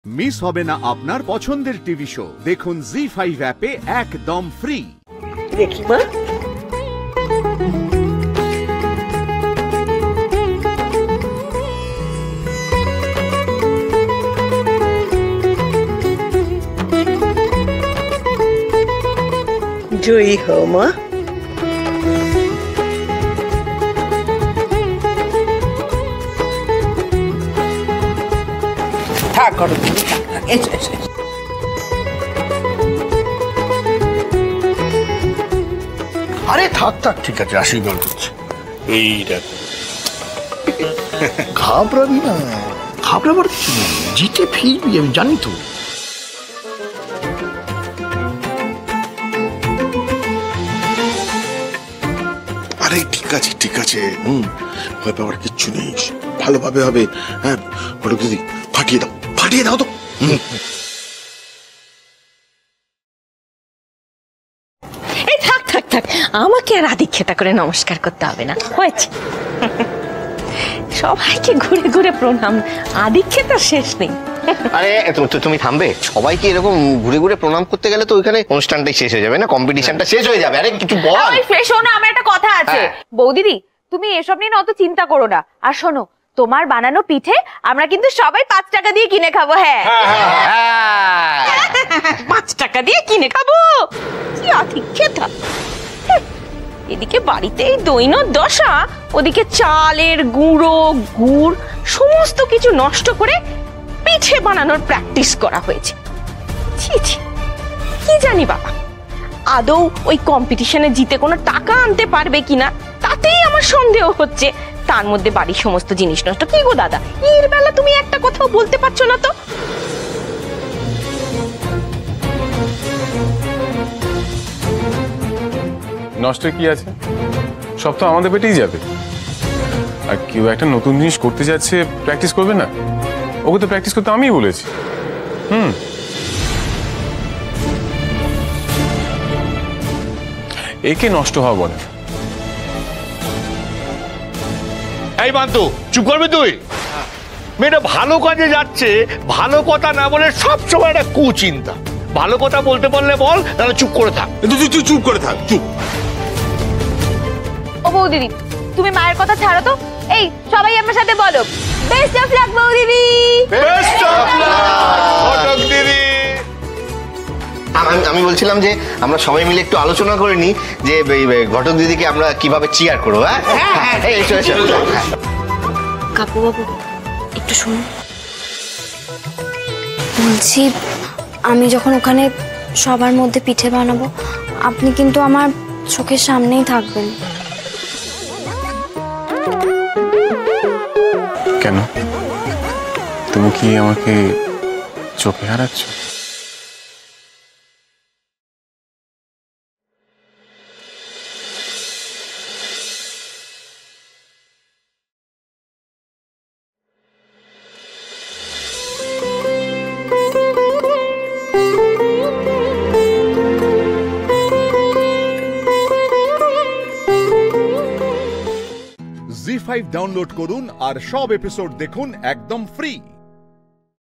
Miss হবে না আপনার পছন্দের টিভি শো। দেখুন জি5 অ্যাপে একদম ফ্রি। দেখি মা, জয়ী হও মা। থাক করো তুমি, এসো এসো। আরে থাক থাক, ঠিক আছে, আশীর্বাদ করছে। এই দেখ, ঘাবড়াবি না, ঘাবড়াবার কিছু নেই, জিতে ফিরবি, আমি জানি তো। আরে ঠিক আছে ঠিক আছে, ভয় পাওয়ার কিচ্ছু নেই, ভালোভাবে হবে। হ্যাঁ বলো দিদি, ফাটিয়ে দাও, ফাটিয়ে দাও তো। এই থাক থাক থাক, আমাকে আর আদিক্ষেতা করে নমস্কার করতে হবে না, হয়েছে। সবাইকে ঘুরে ঘুরে প্রণাম, আদিক্ষেতার শেষ নেই। আরে তুমি থামবে? সবাইকে এরকম ঘুরে ঘুরে প্রণাম করতে গেলে তো ওইখানে অনুষ্ঠানটাই শেষ হয়ে যাবে না, কম্পিটিশনটা শেষ হয়ে যাবে। আরে কিছু বল। শোনো, আমার একটা কথা আছে। বৌদিদি, তুমি এসব নিয়ে অত চিন্তা করো না। আর শোনো, তোমার বানানো পিঠে আমরা কিন্তু সবাই 5 টাকা দিয়ে কিনে খাবো। হ্যাঁ 5 টাকা দিয়ে কিনে খাবো? কি আদিক্ষেতা! এদিকে বাড়িতে এই দৈন্য দশা, ওদিকে চালের গুঁড়ো গুড় সমস্ত কিছু নষ্ট করে পিঠে বানানোর প্র্যাকটিস করা হয়েছে। ছি ছি, কি জানি বাবা, আদৌ ওই কম্পিটিশনে জিতে কোনো টাকা আনতে পারবে কিনা তাতেই আমার সন্দেহ হচ্ছে। তার মধ্যে বাড়ির সমস্ত জিনিস নষ্ট। কি গো দাদা, এর বেলা তুমি একটা কথাও বলতে পারছো না তো? নষ্ট কি আছে, সব তো আমাদের পেটেই যাবে। আর কেউ একটা নতুন জিনিস করতে যাচ্ছে, প্র্যাকটিস করবে না? ওকে তো প্র্যাকটিস করতে আমিই বলেছি। একে নষ্ট হওয়া বলে। এই বান্তু, চুপ করবি তুই? মেয়েটা ভালো কাজে যাচ্ছে, ভালো কথা না বলে সবসময় একটা কুচিন্তা। ভালো কথা বলতে পারলে বল, তাহলে চুপ করে থাক। তুই চুপ করে থাক, চুপ। ও বৌদিদি, তুমি মায়ের কথা ছাড়ো তো। এই সবাই আমার সাথে বলো, বেস্ট অফ লাক বৌদিদি। বেস্ট অফ লাক ঘটক দিদি। আমি বলছিলাম যে আমরা সবাই মিলে একটু আলোচনা করে নিই যে ঘটক দিদিকে আমরা কিভাবে চিয়ার করবো। হ্যাঁ এসো এসো। কাকু বাবু, একটু শুনুন। বলছি, আমি যখন ওখানে সবার মধ্যে পিঠে বানাবো, আপনি কিন্তু আমার চোখের সামনেই থাকবেন। কেন, তুমি কি আমাকে চোখে হারাচ্ছ? জি5 ডাউনলোড করুন আর সব এপিসোড দেখুন একদম ফ্রি।